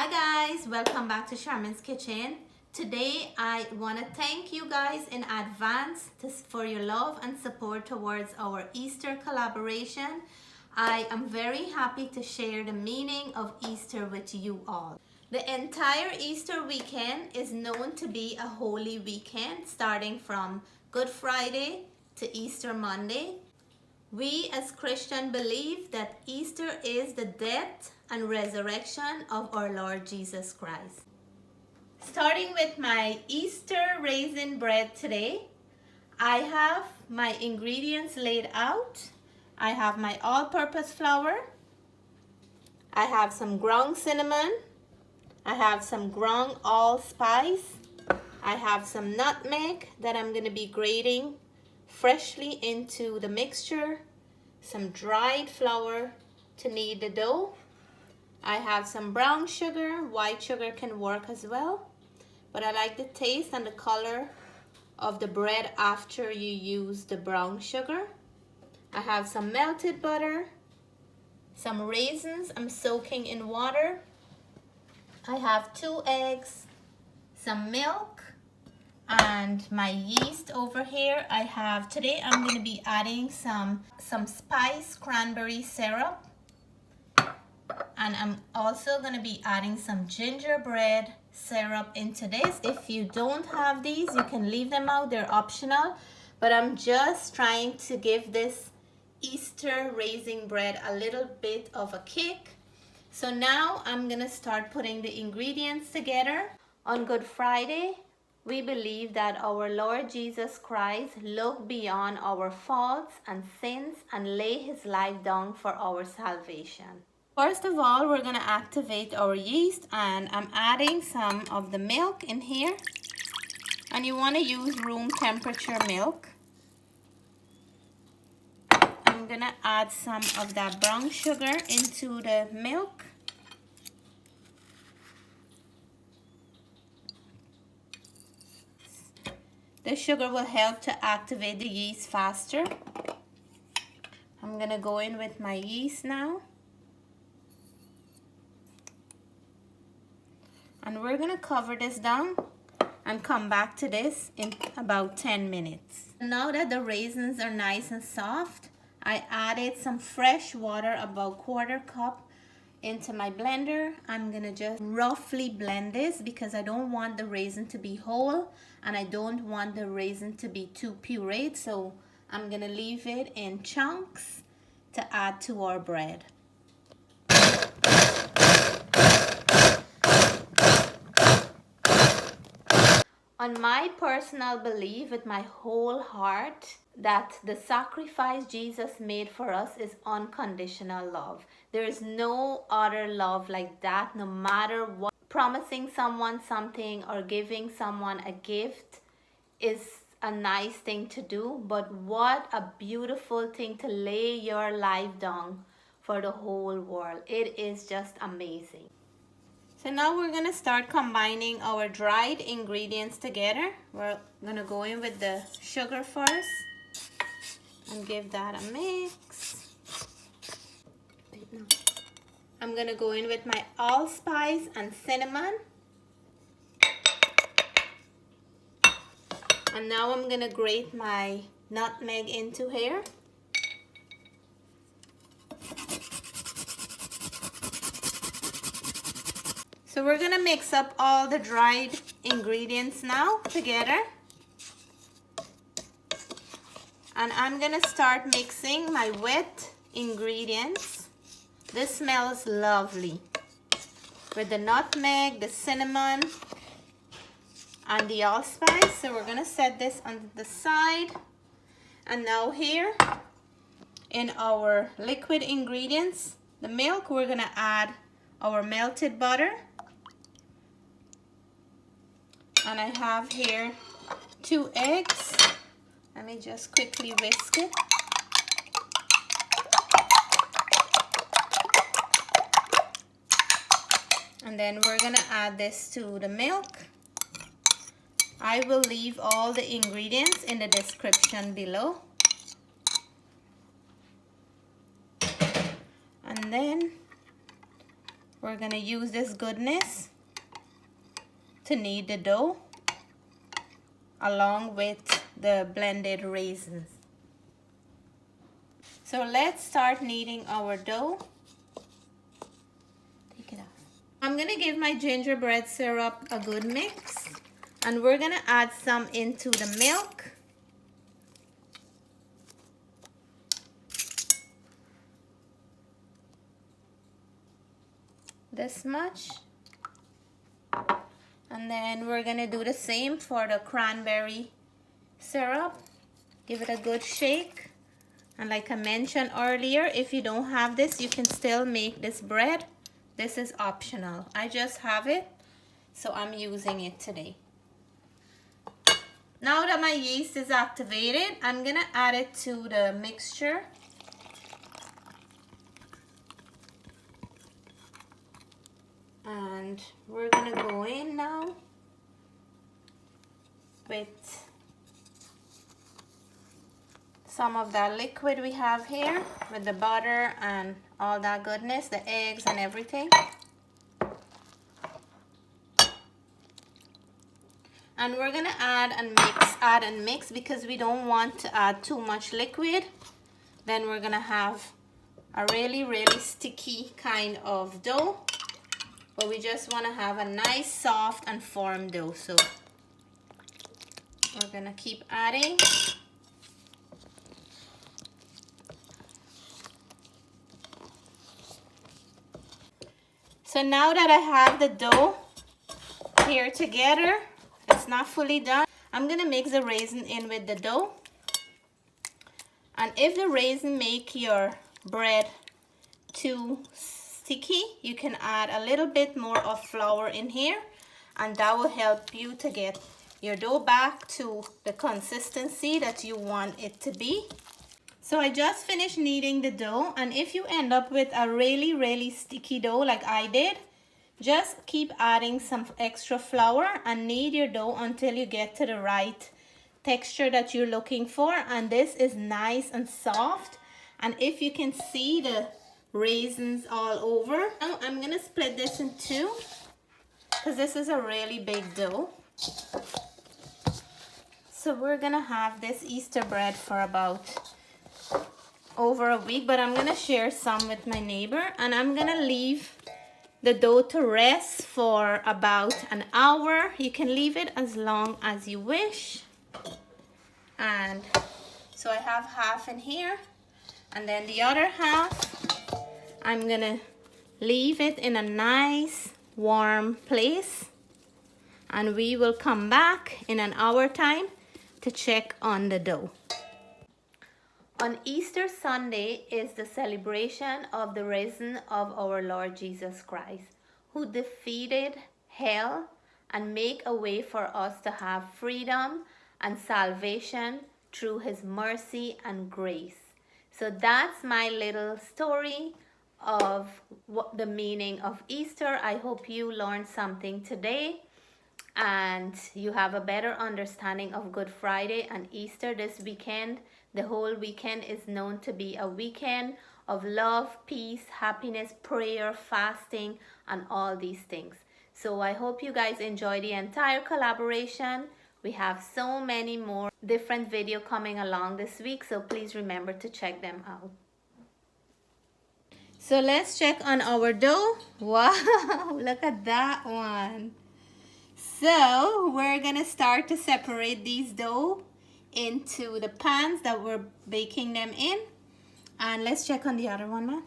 Hi guys, welcome back to Charmin's Kitchen. Today I want to thank you guys in advance for your love and support towards our Easter collaboration. I am very happy to share the meaning of Easter with you all. The entire Easter weekend is known to be a holy weekend starting from Good Friday to Easter Monday. We as Christians believe that Easter is the death and resurrection of our Lord Jesus Christ. Starting with my Easter raisin bread today, I have my ingredients laid out. I have my all-purpose flour. I have some ground cinnamon. I have some ground allspice. I have some nutmeg that I'm going to be grating freshly into the mixture, some dried flour to knead the dough. I have some brown sugar. White sugar can work as well, but I like the taste and the color of the bread after you use the brown sugar. I have some melted butter, some raisins I'm soaking in water. I have 2 eggs, some milk, and my yeast over here. Today I'm going to be adding some spiced cranberry syrup, and I'm also going to be adding some gingerbread syrup into this. If you don't have these, you can leave them out, they're optional, but I'm just trying to give this Easter raisin bread a little bit of a kick. So now I'm going to start putting the ingredients together. On Good Friday, we believe that our Lord Jesus Christ looked beyond our faults and sins and lay his life down for our salvation. First of all, we're going to activate our yeast, and I'm adding some of the milk in here. And you want to use room temperature milk. I'm going to add some of that brown sugar into the milk. The sugar will help to activate the yeast faster. I'm going to go in with my yeast now. And we're going to cover this down and come back to this in about 10 minutes. Now that the raisins are nice and soft, I added some fresh water, about 1/4 cup, into my blender. I'm going to just roughly blend this because I don't want the raisin to be whole and I don't want the raisin to be too pureed. So I'm going to leave it in chunks to add to our bread. On my personal belief with my whole heart that the sacrifice Jesus made for us is unconditional love. There is no other love like that, no matter what. Promising someone something or giving someone a gift is a nice thing to do, but what a beautiful thing to lay your life down for the whole world. It is just amazing. So now we're going to start combining our dried ingredients together. We're going to go in with the sugar first and give that a mix. I'm going to go in with my allspice and cinnamon. And now I'm going to grate my nutmeg into here. So we're going to mix up all the dried ingredients now together. And I'm going to start mixing my wet ingredients. This smells lovely with the nutmeg, the cinnamon, and the allspice. So we're going to set this on the side. And now here in our liquid ingredients, the milk, we're going to add our melted butter. And I have here 2 eggs. Let me just quickly whisk it. And then we're going to add this to the milk. I will leave all the ingredients in the description below. And then we're gonna use this goodness to knead the dough along with the blended raisins. So let's start kneading our dough. Take it off. I'm gonna give my gingerbread syrup a good mix, and we're gonna add some into the milk. This much. And then we're gonna do the same for the cranberry syrup. Give it a good shake. And like I mentioned earlier, if you don't have this, you can still make this bread. This is optional. I just have it, so I'm using it today. Now that my yeast is activated, I'm gonna add it to the mixture. And we're gonna go in now with some of that liquid we have here with the butter and all that goodness, the eggs and everything. And we're gonna add and mix because we don't want to add too much liquid. Then we're gonna have a really sticky kind of dough. But we just wanna have a nice, soft and firm dough. So we're gonna keep adding. So now that I have the dough here together, it's not fully done, I'm gonna mix the raisin in with the dough. And if the raisin make your bread too sticky, you can add a little bit more of flour in here, and that will help you to get your dough back to the consistency that you want it to be. So I just finished kneading the dough, and if you end up with a really sticky dough like I did, just keep adding some extra flour and knead your dough until you get to the right texture that you're looking for. And this is nice and soft, and if you can see the raisins all over. Now I'm gonna split this in two because this is a really big dough. So we're gonna have this Easter bread for about over a week, but I'm gonna share some with my neighbor, and I'm gonna leave the dough to rest for about an hour. You can leave it as long as you wish. And so I have half in here, and then the other half I'm gonna leave it in a nice warm place, and we will come back in an hour time to check on the dough. On Easter Sunday is the celebration of the risen of our Lord Jesus Christ, who defeated hell and make a way for us to have freedom and salvation through his mercy and grace. So that's my little story of what the meaning of Easter. I hope you learned something today and you have a better understanding of Good Friday and Easter this weekend. The whole weekend is known to be a weekend of love, peace, happiness, prayer, fasting, and all these things. So I hope you guys enjoy the entire collaboration. We have so many more different videos coming along this week, so please remember to check them out. So let's check on our dough. Wow, look at that one. So we're gonna start to separate these dough into the pans that we're baking them in. And let's check on the other one, man.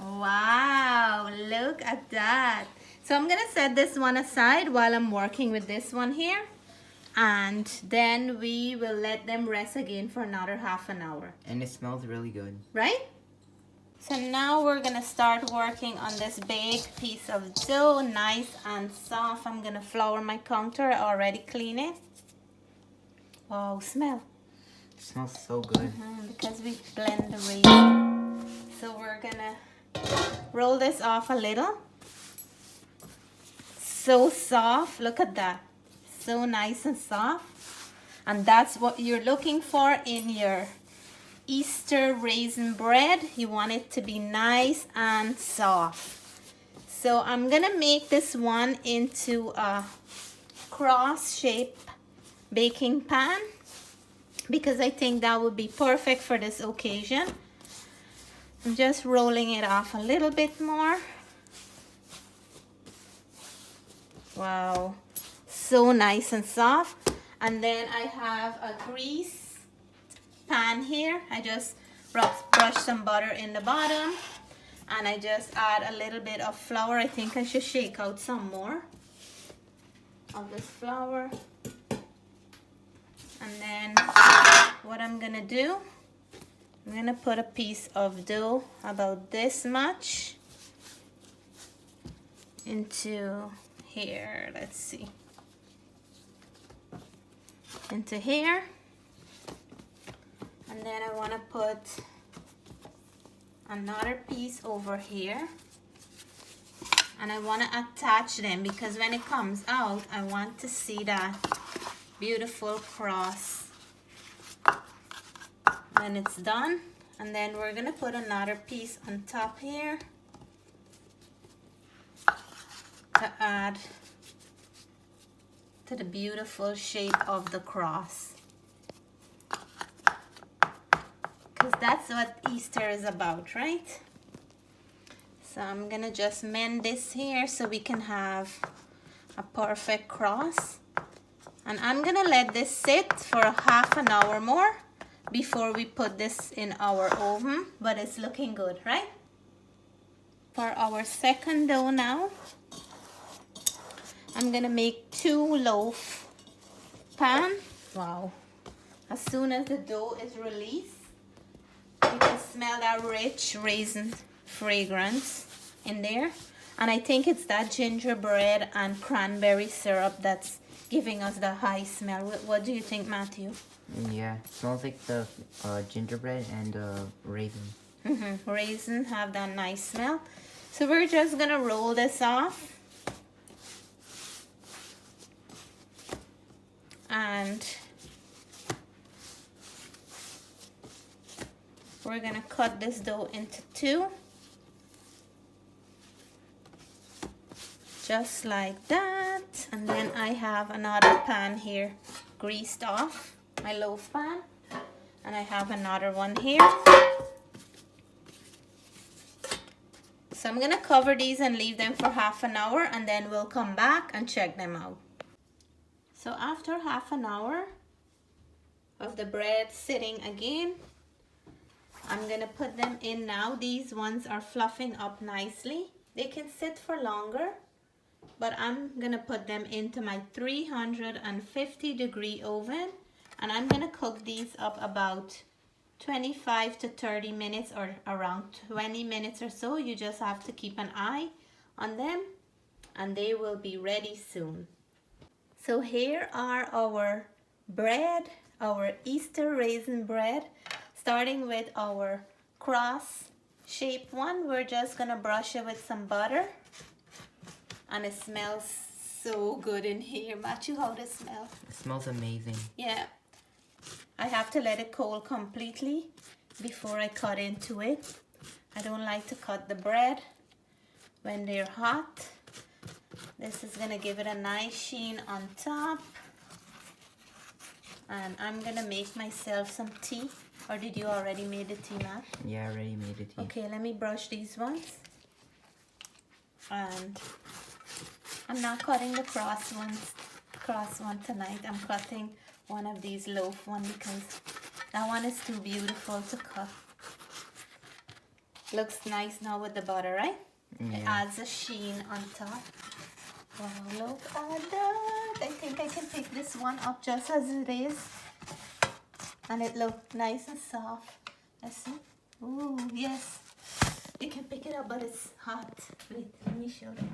Wow, look at that. So I'm gonna set this one aside while I'm working with this one here. And then we will let them rest again for another half an hour. And it smells really good. Right? So now we're gonna start working on this big piece of dough, nice and soft. I'm gonna flour my counter, already clean it. Wow, smell. It smells so good. Because we blend the raisin. So we're gonna roll this off a little. So soft, look at that. So nice and soft. And that's what you're looking for in your Easter raisin bread. You want it to be nice and soft. So I'm gonna make this one into a cross shape baking pan because I think that would be perfect for this occasion. I'm just rolling it off a little bit more. Wow, so nice and soft. And then I have a grease pan here. I just brush some butter in the bottom, and I just add a little bit of flour. I think I should shake out some more of this flour. And then what I'm gonna do, I'm gonna put a piece of dough about this much into here. Let's see, into here. And then I want to put another piece over here, and I want to attach them because when it comes out I want to see that beautiful cross when it's done. And then we're gonna put another piece on top here to add to the beautiful shape of the cross, because that's what Easter is about, right? So I'm gonna just mend this here so we can have a perfect cross. And I'm gonna let this sit for a half an hour more before we put this in our oven, but it's looking good, right? For our second dough now, I'm gonna make 2 loaf pan. Wow. As soon as the dough is released, you can smell that rich raisin fragrance in there. And I think it's that gingerbread and cranberry syrup that's giving us the high smell. What do you think, Matthew? Yeah, smells like the gingerbread and raisin. Raisin have that nice smell. So we're just gonna roll this off. And we're gonna cut this dough into 2. Just like that. And then I have another pan here greased off, my loaf pan. And I have another one here. So I'm gonna cover these and leave them for half an hour, and then we'll come back and check them out. So after half an hour of the bread sitting again, I'm gonna put them in now. These ones are fluffing up nicely. They can sit for longer, but I'm gonna put them into my 350-degree oven, and I'm gonna cook these up about 25 to 30 minutes, or around 20 minutes or so. You just have to keep an eye on them, and they will be ready soon. So here are our bread, our Easter raisin bread. Starting with our cross shape one, we're just gonna brush it with some butter. And it smells so good in here. Matthew, how does it smell? It smells amazing. Yeah. I have to let it cool completely before I cut into it. I don't like to cut the bread when they're hot. This is gonna give it a nice sheen on top. And I'm gonna make myself some tea. Or did you already make the tea, Matt? Yeah, I already made the tea. Okay, let me brush these ones. And I'm not cutting the cross one tonight. I'm cutting one of these loaf one because that one is too beautiful to cut. Looks nice now with the butter, right? Yeah. It adds a sheen on top. Wow, look at that. I think I can pick this one up just as it is. And it looks nice and soft. Let's see. Ooh, yes. You can pick it up, but it's hot. Wait, let me show you.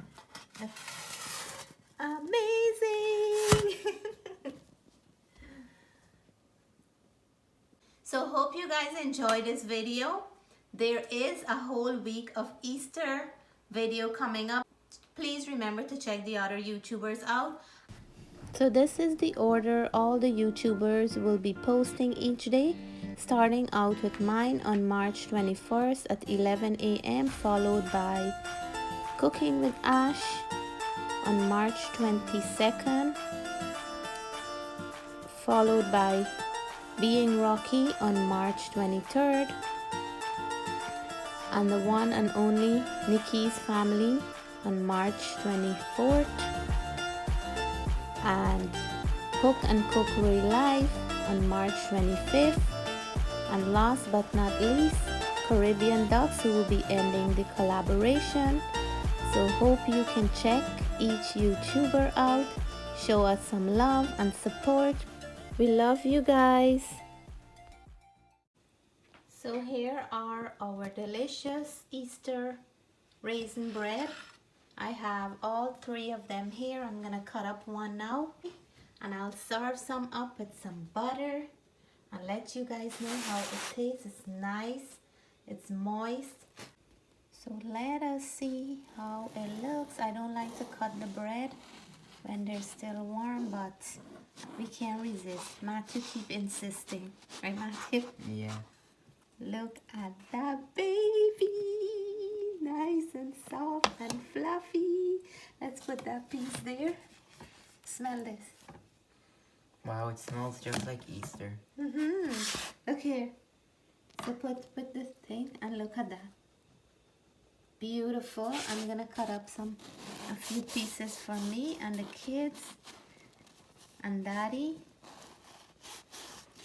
Amazing! So hope you guys enjoyed this video. There is a whole week of Easter video coming up. Please remember to check the other YouTubers out. So this is the order all the YouTubers will be posting each day, starting out with mine on March 21st at 11 a.m. followed by Cooking with Ash on March 22nd, followed by Being Rocky on March 23rd, and the one and only Nikki's Family on March 24th, and Cook and Cookery Live on March 25th, and last but not least, Caribbean Ducks, who will be ending the collaboration. So hope you can check each YouTuber out, show us some love and support. We love you guys. So here are our delicious Easter raisin bread. I have all 3 of them here. I'm gonna cut up one now, and I'll serve some up with some butter and let you guys know how it tastes. It's nice, it's moist. So let us see how it looks. I don't like to cut the bread when they're still warm, but we can't resist. Matthew keep insisting, right Matthew? Yeah. Look at that baby, nice and soft and fluffy. Let's put that piece there. Smell this. Wow, it smells just like Easter. Look here. So put this thing and look at that. Beautiful. I'm gonna cut up a few pieces for me and the kids and Daddy.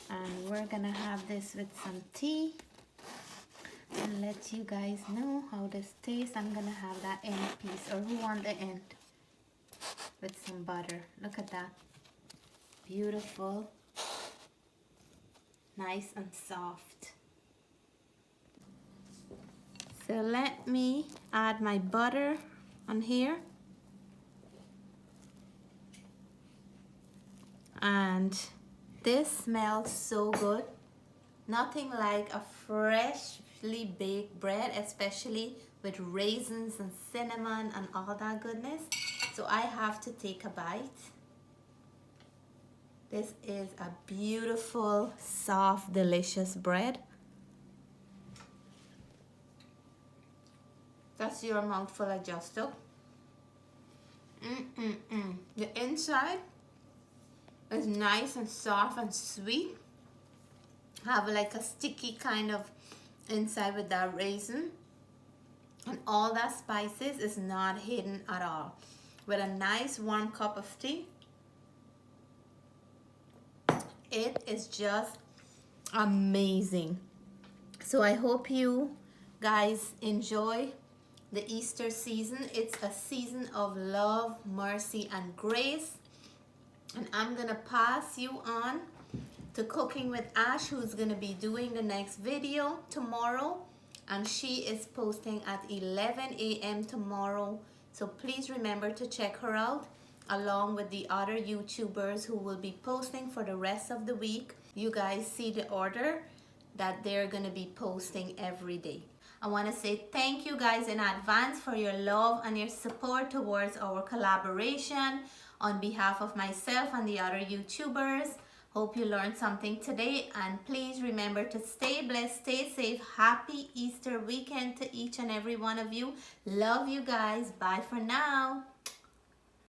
And we're gonna have this with some tea and let you guys know how this tastes. I'm gonna have that end piece, or who want the end, with some butter. Look at that. Beautiful. Nice and soft. So let me add my butter on here. And this smells so good. Nothing like a freshly baked bread, especially with raisins and cinnamon and all that goodness. So I have to take a bite. This is a beautiful, soft, delicious bread. That's your mouthful adjuster. The inside is nice and soft and sweet. Have like a sticky kind of inside with that raisin. And all that spices is not hidden at all. With a nice warm cup of tea. It is just amazing. So I hope you guys enjoy the Easter season. It's a season of love, mercy, and grace. And I'm gonna pass you on to Cooking with Ash, who's gonna be doing the next video tomorrow. And she is posting at 11 a.m. tomorrow. So please remember to check her out, along with the other YouTubers who will be posting for the rest of the week. You guys see the order that they're gonna be posting every day. I want to say thank you guys in advance for your love and your support towards our collaboration. On behalf of myself and the other YouTubers, hope you learned something today, and please remember to stay blessed, stay safe. Happy Easter weekend to each and every one of you. Love you guys. Bye for now.